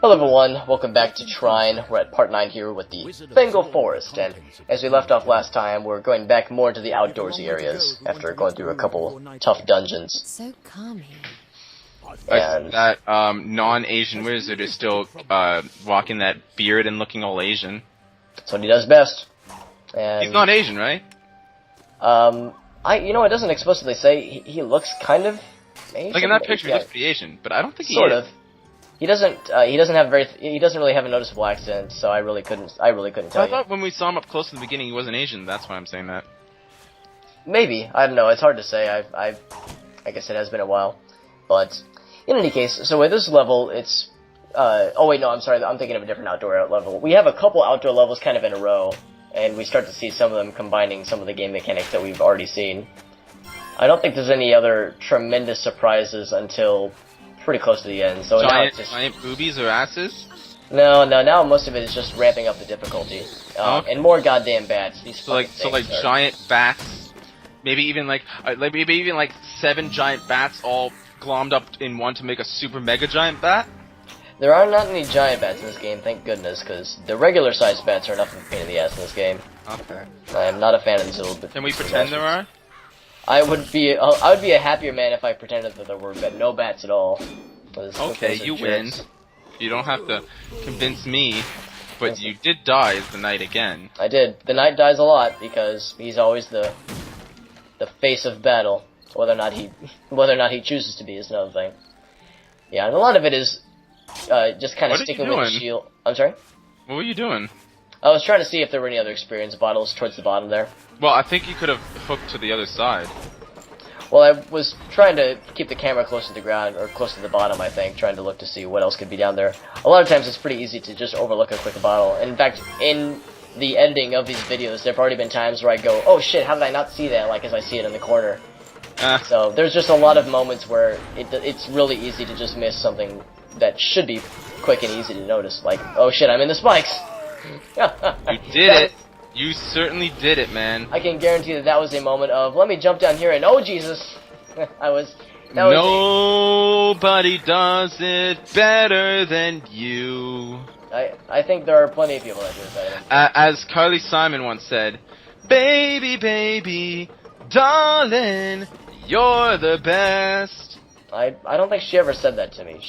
Hello everyone, welcome back to Trine. We're at part 9 here with the Bengal Forest, and as we left off last time, we're going back more into the outdoorsy areas after going through a couple tough dungeons. It's so calming. And that non-Asian wizard is still rocking that beard and looking all Asian. that's what he does best. And He's not Asian, right? it doesn't explicitly say. He looks kind of Asian. Like in that picture, he looks pretty Asian, but I don't think he sort is. of. He doesn't really have a noticeable accent, so I really couldn't tell I you. thought when we saw him up close in the beginning, he wasn't Asian. That's why I'm saying that. Maybe, I don't know. It's hard to say. I guess it has been a while, but in any case, so with this level, it's. Oh wait, no, I'm sorry. I'm thinking of a different outdoor level. We have a couple outdoor levels kind of in a row, and we start to see some of them combining some of the game mechanics that we've already seen. I don't think there's any other tremendous surprises until pretty close to the end. So now it's just giant boobies or asses? no. Now most of it is just ramping up the difficulty, and more goddamn bats. These So like giant bats, maybe even like 7 giant bats all glommed up in one to make a super mega giant bat. There are not any giant bats in this game, thank goodness, because the regular sized bats are enough of a pain in the ass in this game. Okay. I am not a fan of these little bit. Can we pretend there are? I would be a happier man if I pretended that there were no bats at all. Okay, you win. You don't have to convince me, but you did die as the knight again. I did. The knight dies a lot because he's always the face of battle. Whether or not he chooses to be is another thing. Yeah, and a lot of it is just kind of sticking with the shield. I'm sorry? What were you doing? I was trying to see if there were any other experience bottles towards the bottom there. Well, I think you could have hooked to the other side. Well, I was trying to keep the camera close to the ground, or close to the bottom, I think, trying to look to see what else could be down there. A lot of times it's pretty easy to just overlook a quick bottle. And in fact, in the editing of these videos, there have already been times where I go, oh shit, how did I not see that, like as I see it in the corner. So there's just a lot of moments where it's really easy to just miss something that should be quick and easy to notice. Like, oh shit, I'm in the spikes! You did it! You certainly did it, man. I can guarantee that was a moment of, let me jump down here and, oh Jesus! Nobody does it better than you. I think there are plenty of people that do it better than you. As Carly Simon once said, baby, baby, darling, you're the best. I don't think she ever said that to me.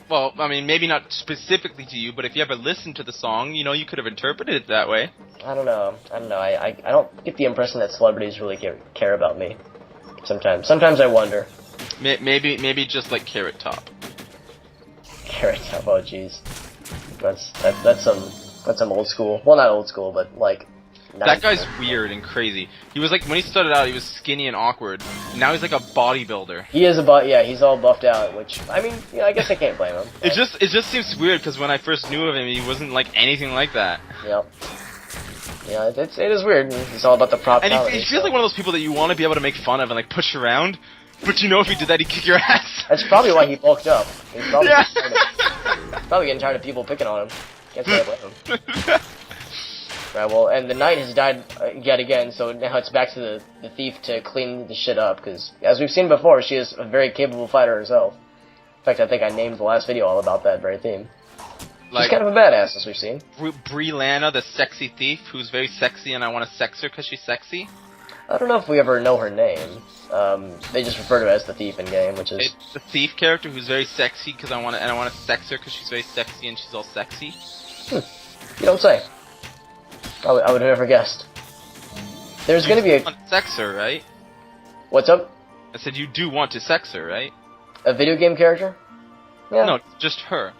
Well, I mean, maybe not specifically to you, but if you ever listened to the song, you could have interpreted it that way. I don't know. I don't get the impression that celebrities really care about me. Sometimes I wonder. Maybe just like Carrot Top. Carrot Top, oh jeez. That's some old school. Well, not old school, but like. That guy's weird and crazy. He was like, when he started out, he was skinny and awkward. Now he's like a bodybuilder. He is he's all buffed out, which, I mean, I guess I can't blame him. It just seems weird, because when I first knew of him, he wasn't like anything like that. Yep. Yeah, it is weird. It's all about the prop. And he feels like one of those people that you want to be able to make fun of and like push around, but if he did that, he'd kick your ass. That's probably why he bulked up. He's probably, probably getting tired of people picking on him. Can't say I blame him. Right, well, and the knight has died yet again, so now it's back to the thief to clean the shit up, because, as we've seen before, she is a very capable fighter herself. In fact, I think I named the last video all about that very theme. She's kind of a badass, as we've seen. Brianna, the sexy thief, who's very sexy, and I want to sex her because she's sexy? I don't know if we ever know her name. They just refer to her as the thief in-game, which is... It's the thief character who's very sexy, because I want to sex her because she's very sexy and she's all sexy. You don't say. I would have never guessed. There's going to be a... You want to sex her, right? What's up? I said you do want to sex her, right? A video game character? Yeah. No, just her.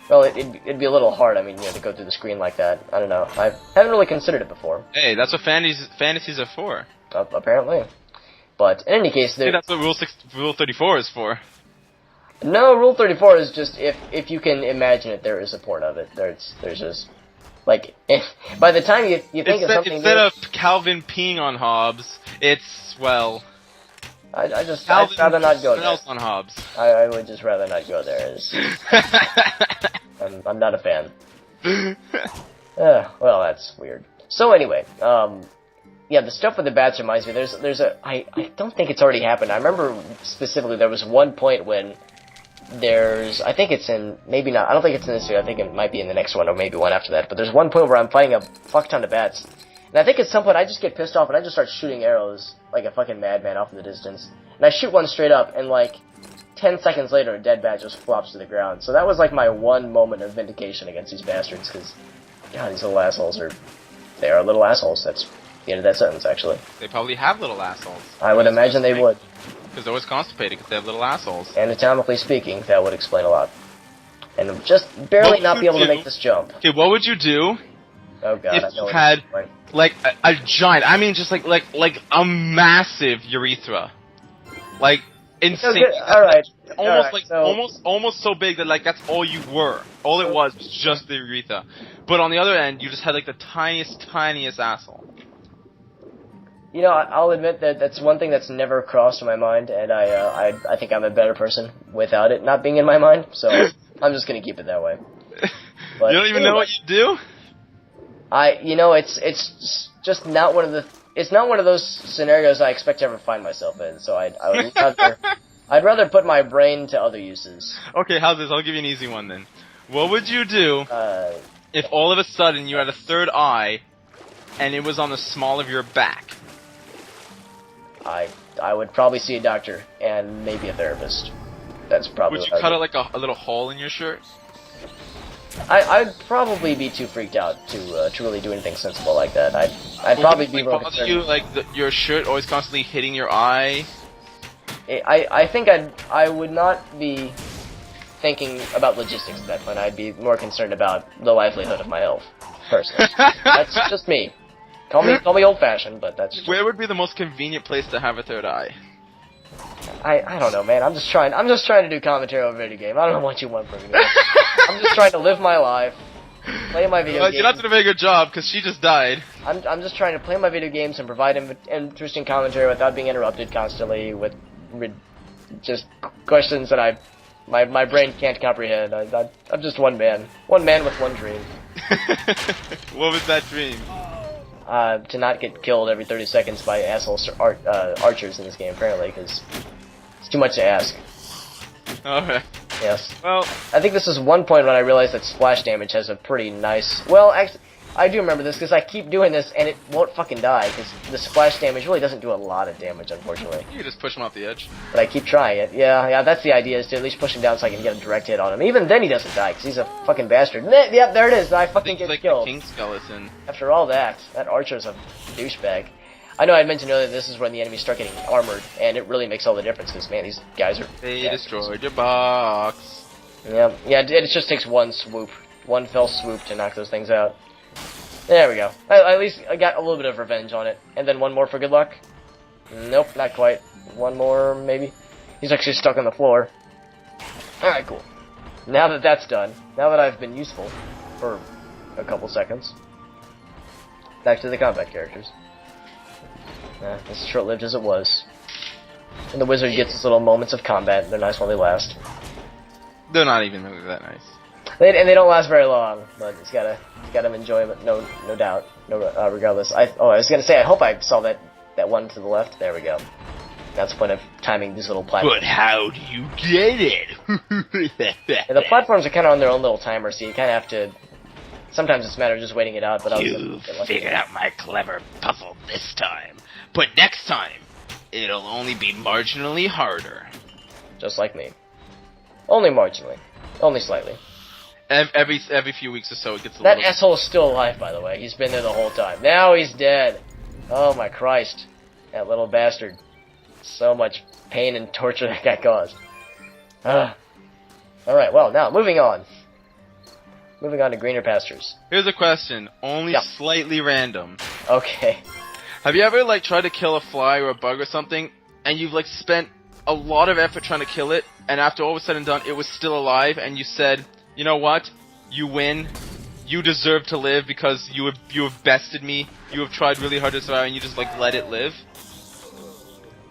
Well, it'd be a little hard, I mean, to go through the screen like that. I don't know. I haven't really considered it before. Hey, that's what fantasies are for. Apparently. But, in any case... Hey, that's what Rule 34 is for. No, Rule 34 is just, if you can imagine it, there is support of it. There's just... Like, by the time you think of something... Instead of Calvin peeing on Hobbes, it's, well... I'd rather not go there. On Hobbes. I would just rather not go there. I'm not a fan. Well, that's weird. So anyway, yeah, the stuff with the bats reminds me. I don't think it's already happened. I remember specifically there was one point when there's, I think it's in, maybe not, I don't think it's in this video, I think it might be in the next one, or maybe one after that, but there's one point where I'm fighting a fuck ton of bats, and I think at some point I just get pissed off and I just start shooting arrows like a fucking madman off in the distance, and I shoot one straight up, and like, 10 seconds later a dead bat just flops to the ground, so that was like my one moment of vindication against these bastards, because, God, these little assholes they are little assholes, that's the end of that sentence, actually. They probably have little assholes. I would imagine they would. Because they're always constipated, because they have little assholes. Anatomically speaking, that would explain a lot. And just barely not be able to make this jump. Okay, what would you do Oh God, if I know you had, what like, a giant, I mean just like a massive urethra? Like, insane. Alright. Almost so big that, like, that's all you were. All it was just the urethra. But on the other end, you just had, like, the tiniest asshole. You know, I'll admit that that's one thing that's never crossed my mind, and I think I'm a better person without it not being in my mind, so I'm just gonna keep it that way. But, you don't even know what you do? It's just not one of the, it's not one of those scenarios I expect to ever find myself in, so I'd rather put my brain to other uses. Okay, how's this? I'll give you an easy one then. What would you do if all of a sudden you had a third eye, and it was on the small of your back? I would probably see a doctor and maybe a therapist. That's probably. Would you cut out like a little hole in your shirt? I'd probably be too freaked out to really do anything sensible like that. I'd probably be more concerned. You like your shirt always constantly hitting your eye? I think I would not be thinking about logistics at that point. I'd be more concerned about the livelihood of my health, personally. That's just me. Call me old-fashioned, but that's just... Where would be the most convenient place to have a third eye? I don't know, man. I'm just trying to do commentary over a video game. I don't know what you want from me. I'm just trying to live my life, play my video games. You're not doing a very good job, because she just died. I'm just trying to play my video games and provide interesting commentary without being interrupted constantly with just questions that my brain can't comprehend. I'm just one man with one dream. What was that dream? To not get killed every 30 seconds by asshole archers in this game, apparently, because it's too much to ask. Okay. Yes. Well, I think this is one point when I realized that splash damage has a pretty nice... Well, actually, I do remember this, because I keep doing this, and it won't fucking die, because the splash damage really doesn't do a lot of damage, unfortunately. you just push him off the edge. But I keep trying it. Yeah, that's the idea, is to at least push him down so I can get a direct hit on him. Even then he doesn't die, because he's a fucking bastard. Yep, there it is, I fucking get like killed. The king skeleton. After all that archer's a douchebag. I know I mentioned earlier this is when the enemies start getting armored, and it really makes all the difference, because, man, these guys are... They destroyed your box. Yeah, it just takes one fell swoop to knock those things out. There we go. At least I got a little bit of revenge on it. And then one more for good luck. Nope, not quite. One more, maybe. He's actually stuck on the floor. Alright, cool. Now that that's done, now that I've been useful for a couple seconds, back to the combat characters. As short-lived as it was. And the wizard gets his little moments of combat. They're nice while they last. They're not even really that nice. And they don't last very long, but it's gotta enjoy it, no doubt, regardless. I was gonna say, I hope I saw that one to the left. There we go. That's the point of timing these little platforms. But how do you get it? Yeah, the platforms are kind of on their own little timer, so you kind of have to. Sometimes it's a matter of just waiting it out. But you figured out my clever puzzle this time, but next time it'll only be marginally harder. Just like me. Only marginally. Only slightly. Every few weeks or so, it gets a that little... asshole is still alive, by the way. He's been there the whole time. Now he's dead. Oh my Christ. That little bastard. So much pain and torture that guy caused. Alright, well, now, moving on. Moving on to greener pastures. Here's a question, only slightly random. Okay. Have you ever, like, tried to kill a fly or a bug or something, and you've, like, spent a lot of effort trying to kill it, and after all was said and done, it was still alive, and you said... You know what? You win. You deserve to live because you have bested me. You have tried really hard to survive, and you just like let it live.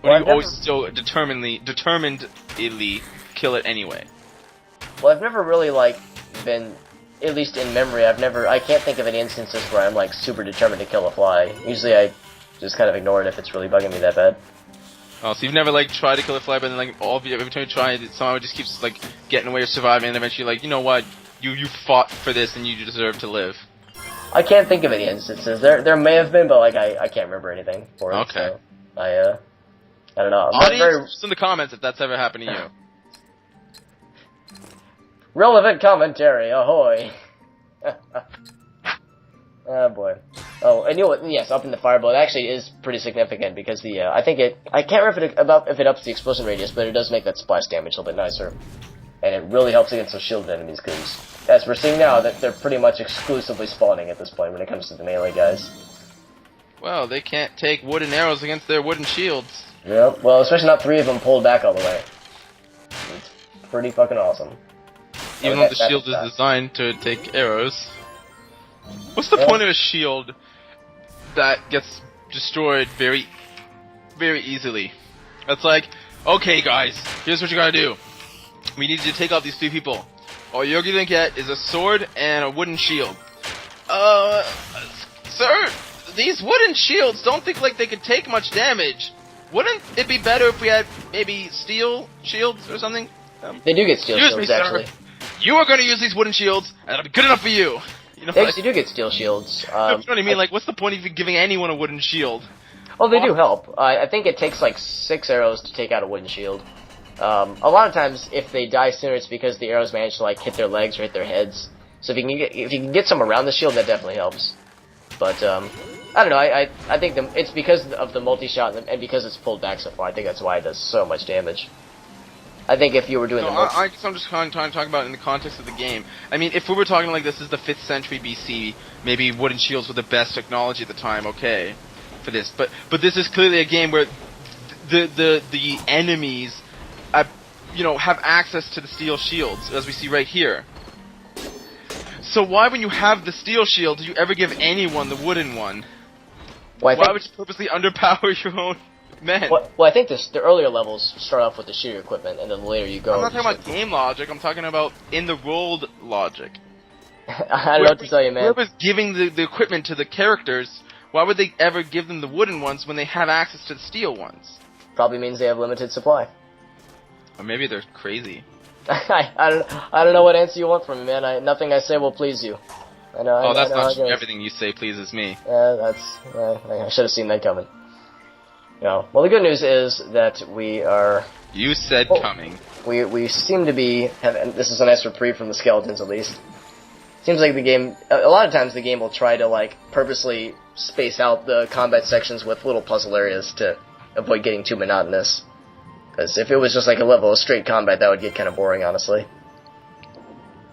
Or Well, you always still determinedly kill it anyway. Well, I've never really like been, at least in memory, I can't think of any instances where I'm like super determined to kill a fly. Usually I just kind of ignore it if it's really bugging me that bad. Oh, so you've never like tried to kill a fly, but then like every time you try, it somehow it just keeps like getting away or surviving, and eventually like, you know what, you fought for this and you deserve to live. I can't think of any instances. There may have been, but like I can't remember anything for it. Okay. So I don't know. Audience, just in the comments if that's ever happened to you. Relevant commentary, ahoy! Oh boy. Oh, and you know what? Yes, up in the fireball, it actually is pretty significant because the I can't remember if it ups the explosion radius, but it does make that splash damage a little bit nicer, and it really helps against those shielded enemies because, as we're seeing now, that they're pretty much exclusively spawning at this point when it comes to the melee guys. Well, they can't take wooden arrows against their wooden shields. Yeah, well, especially not 3 of them pulled back all the way. It's pretty fucking awesome. Even though the shield is designed to take arrows. What's the point of a shield that gets destroyed very, very easily? It's like, okay guys, here's what you gotta do. We need you to take out these 3 people. All you're gonna get is a sword and a wooden shield. Sir, these wooden shields don't think like they could take much damage. Wouldn't it be better if we had maybe steel shields or something? They do get steel Excuse shields, me, actually. sir. You are gonna use these wooden shields, and that'll be good enough for you. You know, They like, actually do get steel shields. you know what I mean? Like, what's the point of even giving anyone a wooden shield? Oh, they do help. I think it takes like 6 arrows to take out a wooden shield. A lot of times, if they die sooner, it's because the arrows manage to like hit their legs or hit their heads. So if you can get some around the shield, that definitely helps. But I don't know. I think it's because of the multi-shot and because it's pulled back so far. I think that's why it does so much damage. I think if you were doing I guess I'm just trying to talk about it in the context of the game. I mean, if we were talking like this is the 5th century BC, maybe wooden shields were the best technology at the time, okay, for this. But this is clearly a game where the enemies, have access to the steel shields, as we see right here. So why, when you have the steel shield, do you ever give anyone the wooden one? Well, why would you purposely underpower your own men? Well, I think the earlier levels start off with the shooter equipment, and then the later you go. I'm not talking about game logic. I'm talking about in the rolled logic. I don't know what to tell you, man. Whoever's giving the equipment to the characters, why would they ever give them the wooden ones when they have access to the steel ones? Probably means they have limited supply. Or maybe they're crazy. I don't know what answer you want from me, man. Nothing I say will please you. I know. Oh, that's I know not true. Everything you say pleases me. I should have seen that coming. No. Well, the good news is that we are. You said coming. We seem to be. And this is a nice reprieve from the skeletons, at least. Seems like the game. A lot of times, the game will try to like purposely space out the combat sections with little puzzle areas to avoid getting too monotonous. Because if it was just like a level of straight combat, that would get kind of boring, honestly.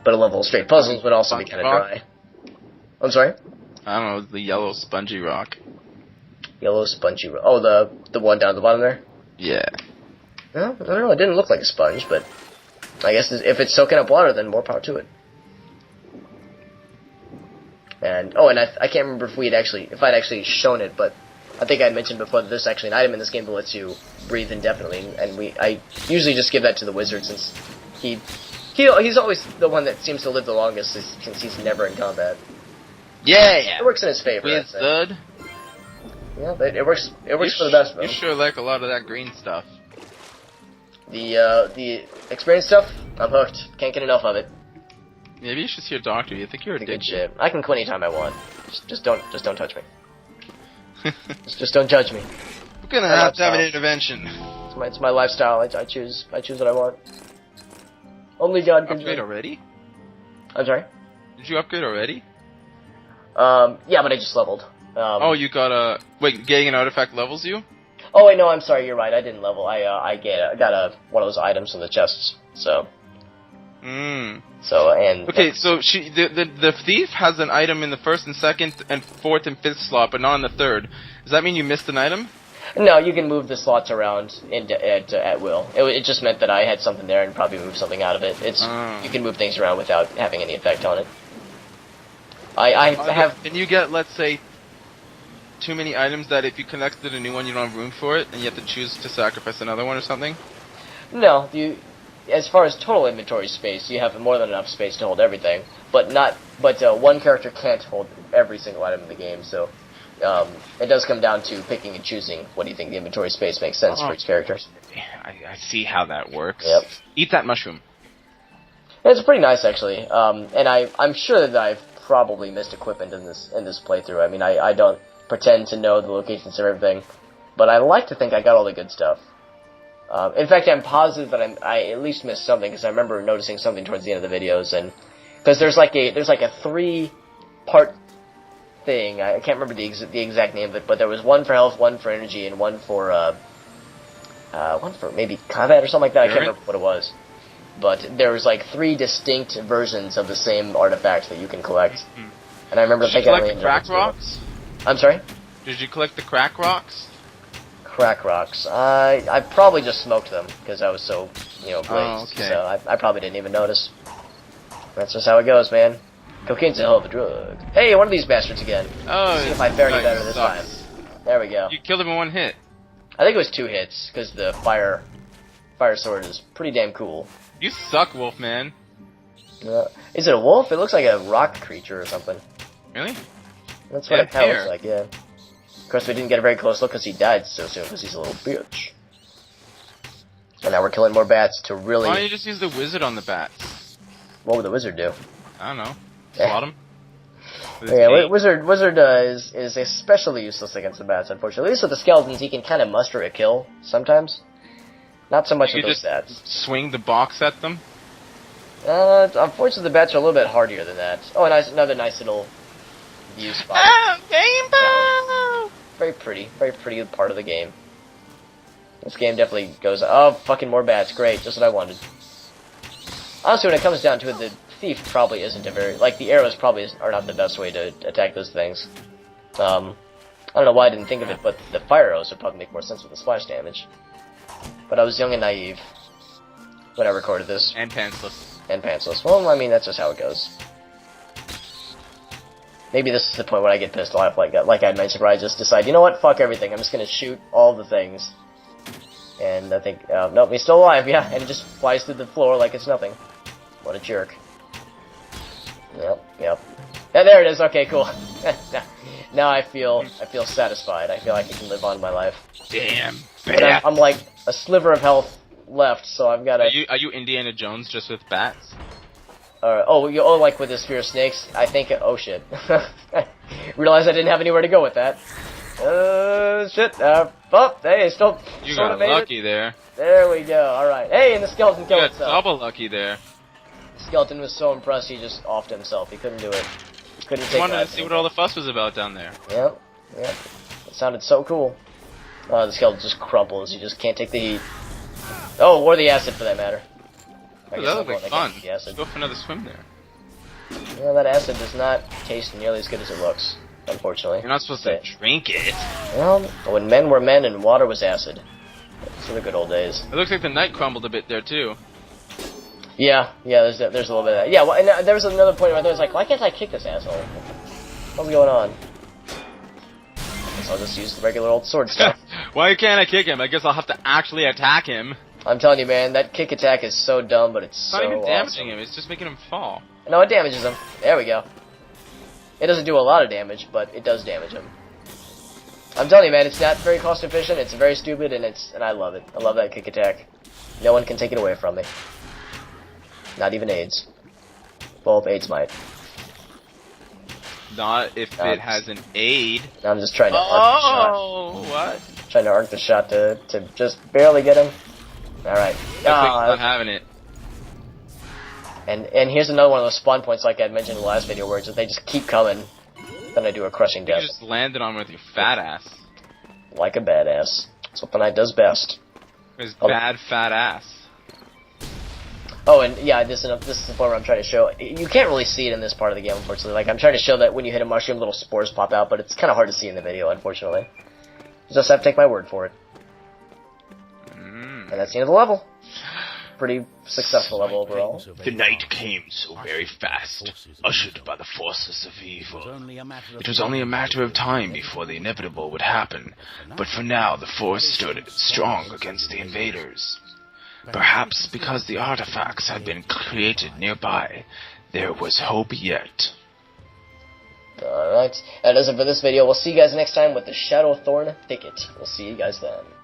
But a level of straight puzzles would also be kind of dry. I'm sorry? I don't know, the yellow spongy rock. Yellow spongy rock. Oh, the one down at the bottom there? Yeah. Well, I don't know, it didn't look like a sponge, but I guess if it's soaking up water, then more power to it. And, I can't remember if I'd actually shown it, but I think I mentioned before that there's actually an item in this game that lets you breathe indefinitely, and I usually just give that to the wizard since he's always the one that seems to live the longest since he's never in combat. Yeah. It works in his favor. Wizard. Yeah, but it works for the best, though. You sure like a lot of that green stuff. The experience stuff, I'm hooked. Can't get enough of it. Maybe you should see your doctor. You think you're addicted. Good shit. I can quit anytime I want. Just don't touch me. just don't judge me. We're gonna have to have an intervention. It's my lifestyle. I choose what I want. Only God can upgrade already? I'm sorry? Did you upgrade already? Yeah, but I just leveled. Oh, you got a... Wait, getting an artifact levels you? Oh, wait, no, I'm sorry, you're right, I didn't level. I got one of those items in the chests, so... So, and... Okay, so the thief has an item in the 1st and 2nd and 4th and 5th slot, but not in the 3rd. Does that mean you missed an item? No, you can move the slots around at will. It just meant that I had something there and probably moved something out of it. You can move things around without having any effect on it. I have... Can you get, let's say, too many items that if you collected a new one you don't have room for it, and you have to choose to sacrifice another one or something? No, as far as total inventory space, you have more than enough space to hold everything, but one character can't hold every single item in the game, so... it does come down to picking and choosing what do you think the inventory space makes sense for each character. I see how that works. Yep. Eat that mushroom. It's pretty nice, actually. And I'm sure that I've probably missed equipment in this playthrough. I mean, I don't pretend to know the locations of everything, but I like to think I got all the good stuff. In fact, I'm positive that I at least missed something, because I remember noticing something towards the end of the videos, and because there's like a 3-part thing. I can't remember the exact name of it, but there was one for health, one for energy, and one for maybe combat or something like that. I can't remember what it was. But there was like 3 distinct versions of the same artifact that you can collect. And I remember thinking, did you collect the crack rocks? I'm sorry? Did you collect the crack rocks? Crack rocks. I probably just smoked them because I was so, blazed. Oh, okay. So I probably didn't even notice. That's just how it goes, man. Cocaine's a hell of a drug. Hey, one of these bastards again. Oh, see if I fare any better this time. There we go. You killed him in 1 hit. I think it was 2 hits because the fire sword is pretty damn cool. You suck, Wolfman. Is it a wolf? It looks like a rock creature or something. Really? That's what it kind of looks like, yeah. Of course, we didn't get a very close look because he died so soon because he's a little bitch. And now we're killing more bats to really... Why don't you just use the wizard on the bats? What would the wizard do? I don't know. Slot him? Yeah, wizard is especially useless against the bats, unfortunately. At least with the skeletons, he can kind of muster a kill sometimes. Not so much with those bats. Swing the box at them? Unfortunately, the bats are a little bit hardier than that. Oh, another nice little view spot. Rainbow! Very pretty part of the game. This game definitely goes... Oh, fucking more bats. Great, just what I wanted. Honestly, when it comes down to it, the thief probably isn't a very... Like, the arrows probably are not the best way to attack those things. I don't know why I didn't think of it, but the fire arrows would probably make more sense with the splash damage. But I was young and naive when I recorded this. And pantsless. Well, I mean, that's just how it goes. Maybe this is the point where I get pissed off like I mentioned, where I just decide, you know what, fuck everything, I'm just gonna shoot all the things. And I think, nope, he's still alive, yeah, and just flies through the floor like it's nothing. What a jerk. Yep. Yeah, there it is, okay, cool. Now I feel satisfied. I feel like I can live on in my life. Damn. I'm like a sliver of health left, so I've got to... Are you Indiana Jones just with bats? Like with the sphere of snakes? I think... Oh, shit. Realized I didn't have anywhere to go with that. Shit. Hey, still... You got lucky there. There we go, alright. Hey, and the skeleton killed itself. You got double lucky there. The skeleton was so impressed, he just offed himself. He couldn't do it. He couldn't take... I wanted to see what all the fuss was about down there. Yep. It sounded so cool. The skeleton just crumples. You just can't take the heat. Oh, or the acid for that matter. Ooh, that looked like fun. Let's go for another swim there. Yeah, that acid does not taste nearly as good as it looks, unfortunately. You're not supposed to drink it. Well, when men were men and water was acid. Those are the good old days. It looks like the night crumbled a bit there, too. Yeah, there's a little bit of that. Yeah, well, and there was another point where I was like, why can't I kick this asshole? What's going on? I'll just use the regular old sword stuff. Why can't I kick him? I guess I'll have to actually attack him. I'm telling you, man, that kick attack is so dumb, but it's so awesome. It's not even damaging him, it's just making him fall. No, it damages him. There we go. It doesn't do a lot of damage, but it does damage him. I'm telling you, man, it's not very cost efficient, it's very stupid, and I love it. I love that kick attack. No one can take it away from me. Not even AIDS. Well, if AIDS might. Not if it has an aid. I'm just trying to arc the shot. Oh, what? Trying to arc the shot to just barely get him. Alright. Not having it. And here's another one of those spawn points like I mentioned in the last video where they just keep coming. Then I do a crushing death. You just landed on with your fat ass. Like a badass. That's what the knight does best. His bad fat ass. Oh, and yeah, this is the point where I'm trying to show. You can't really see it in this part of the game, unfortunately. Like, I'm trying to show that when you hit a mushroom, little spores pop out, but it's kind of hard to see in the video, unfortunately. You just have to take my word for it. And that's the end of the level. Pretty successful level overall. The night came so very fast, ushered by the forces of evil. It was only a matter of time before the inevitable would happen, but for now the force stood strong against the invaders. Perhaps because the artifacts had been created nearby, there was hope yet. Alright, and as of for this video, we'll see you guys next time with the Shadowthorn Thicket. We'll see you guys then.